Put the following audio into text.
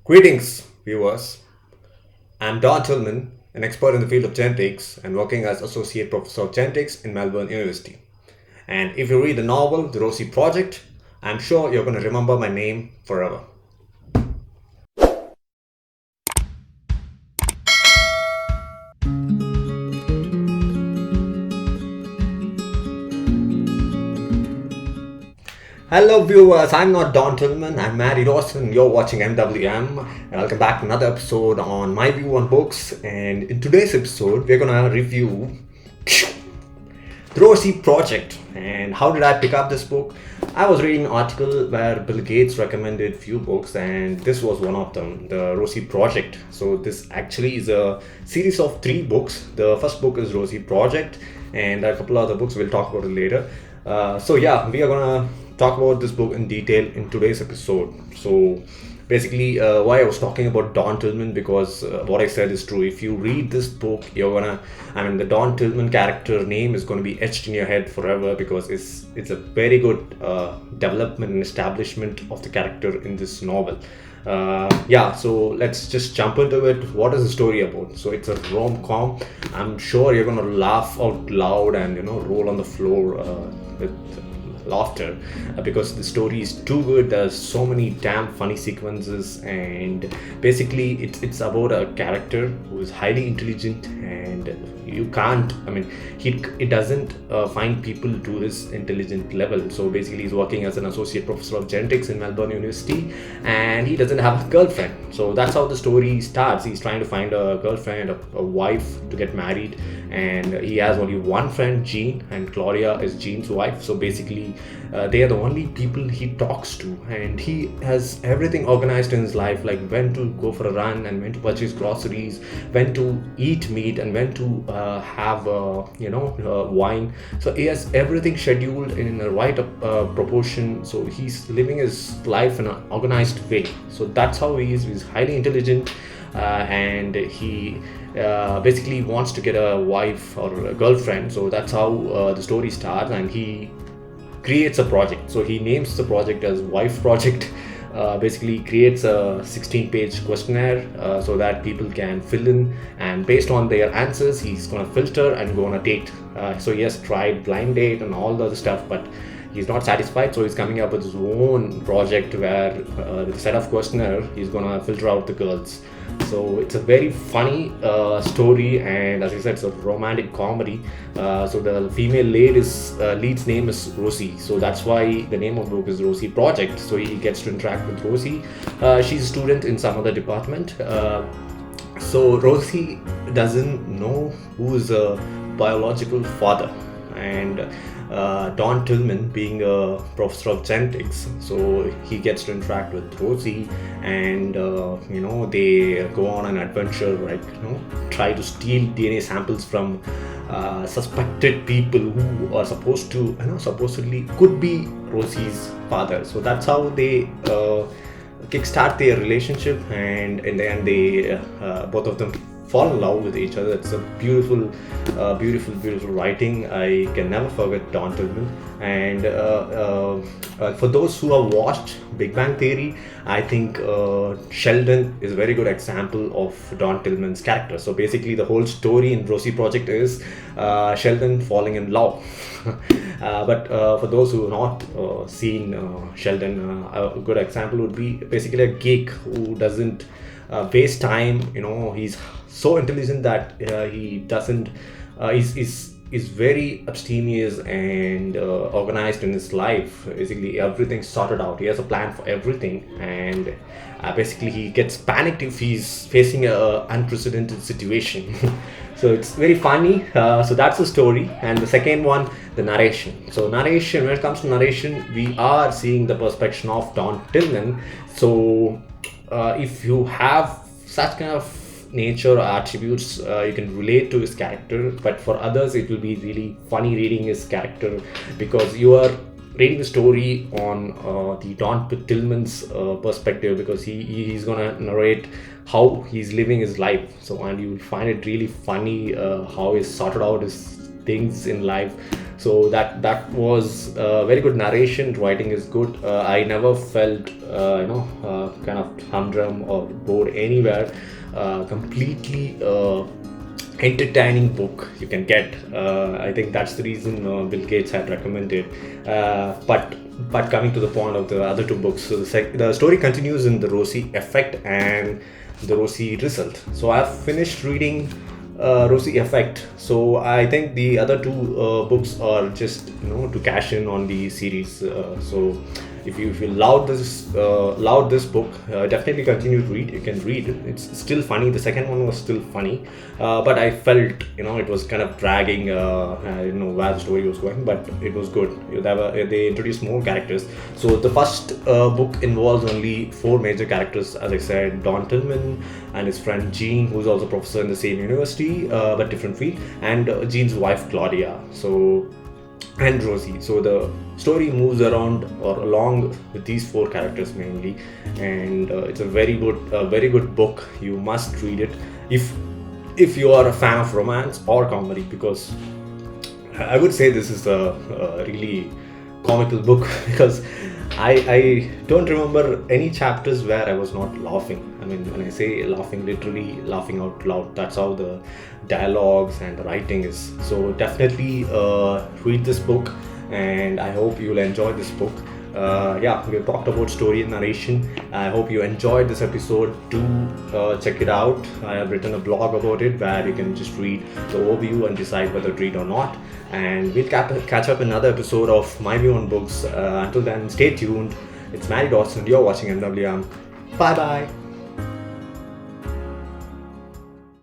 Greetings, viewers. I'm Don Tillman, an expert in the field of genetics and working as Associate Professor of Genetics in Melbourne University. And if you read the novel, The Rosie Project, I'm sure you're going to remember my name forever. Hello viewers, I'm not Don Tillman, I'm MaddiE and you're watching MWM. And welcome back to another episode on My View on Books. And in today's episode, we're gonna review The Rosie Project. And how did I pick up this book? I was reading an article where Bill Gates recommended few books, and this was one of them, The Rosie Project. So this actually is a series of 3 books. The first book is Rosie Project, and a couple other books we'll talk about it later. We are gonna talk about this book in detail in today's episode. So basically, why I was talking about Don Tillman, because what I said is true. If you read this book, the Don Tillman character name is going to be etched in your head forever, because it's a very good development and establishment of the character in this novel. So let's just jump into it. What is the story about? So it's a rom-com. I'm sure you're gonna laugh out loud and roll on the floor with laughter, because the story is too good. There's so many damn funny sequences, and basically it's about a character who is highly intelligent, and you can't he doesn't find people to his intelligent level. So basically he's working as an associate professor of genetics in Melbourne University, and he doesn't have a girlfriend. So that's how the story starts. He's trying to find a girlfriend, a wife to get married, and he has only one friend, Jean, and Gloria is Jean's wife. So basically they are the only people he talks to, and he has everything organized in his life, like when to go for a run, and when to purchase groceries, when to eat meat, and when to have wine. So he has everything scheduled in a right proportion. So he's living his life in an organized way. So that's how he is. He's highly intelligent, and he basically wants to get a wife or a girlfriend. So that's how the story starts, and he creates a project. So he names the project as Wife Project. Basically creates a 16-page questionnaire so that people can fill in, and based on their answers he's going to filter and go on a date. So he has tried blind date and all the other stuff, but he's not satisfied. So he's coming up with his own project where with a set of questionnaire he's going to filter out the girls. So it's a very funny story, and as I said, it's a romantic comedy. So the female lead's name is Rosie, so that's why the name of the book is Rosie Project. So he gets to interact with Rosie. She's a student in some other department. So Rosie doesn't know who is a biological father, and Don Tillman being a professor of genetics, so he gets to interact with Rosie, and they go on an adventure, try to steal DNA samples from suspected people who are supposedly could be Rosie's father. So that's how they kickstart their relationship, and in the end they both of them fall in love with each other. It's a beautiful writing. I can never forget Don Tillman. And for those who have watched Big Bang Theory, I think Sheldon is a very good example of Don Tillman's character. So basically the whole story in Rosie Project is Sheldon falling in love. But for those who have not seen Sheldon, a good example would be basically a geek who doesn't waste time. He's so intelligent that he doesn't is very abstemious and organized in his life. Basically everything's sorted out. He has a plan for everything, and basically he gets panicked if he's facing a unprecedented situation. So it's very funny. So that's the story. And the second one, the narration. So narration, when it comes to narration, we are seeing the perspective of Don Tillman. So if you have such kind of nature or attributes, you can relate to his character. But for others it will be really funny reading his character, because you are reading the story on the Don Tillman's perspective, because he's gonna narrate how he's living his life. So, and you will find it really funny how he's sorted out his things in life. So that was very good narration. Writing is good. I never felt kind of humdrum or bored anywhere. Completely entertaining book you can get. I think that's the reason Bill Gates had recommended. But coming to the point of the other two books, so the story continues in the Rosie Effect and the Rosie Result. So I've finished reading Rosie Effect. So I think the other two books are just to cash in on the series. So if you love this book, definitely continue to read. You can read it. It's still funny. The second one was still funny, but I felt it was kind of dragging. I didn't know where the story was going, but it was good. They introduced more characters. So the first book involves only 4 major characters, as I said: Don Tillman and his friend Jean, who's also a professor in the same university, but different field, and Jean's wife Claudia. And Rosie. So the story moves around or along with these 4 characters mainly, and it's a very good book. You must read it if you are a fan of romance or comedy, because I would say this is a really comical book because I don't remember any chapters where I was not laughing. I mean, when I say laughing, literally laughing out loud. That's how the dialogues and the writing is. So definitely read this book, and I hope you'll enjoy this book. We've talked about story and narration. I hope you enjoyed this episode. Do check it out. I have written a blog about it where you can just read the overview and decide whether to read or not. And we'll catch up in another episode of myView on Books. Until then, stay tuned. It's MaddiE Dawson. You're watching MWM. Bye bye.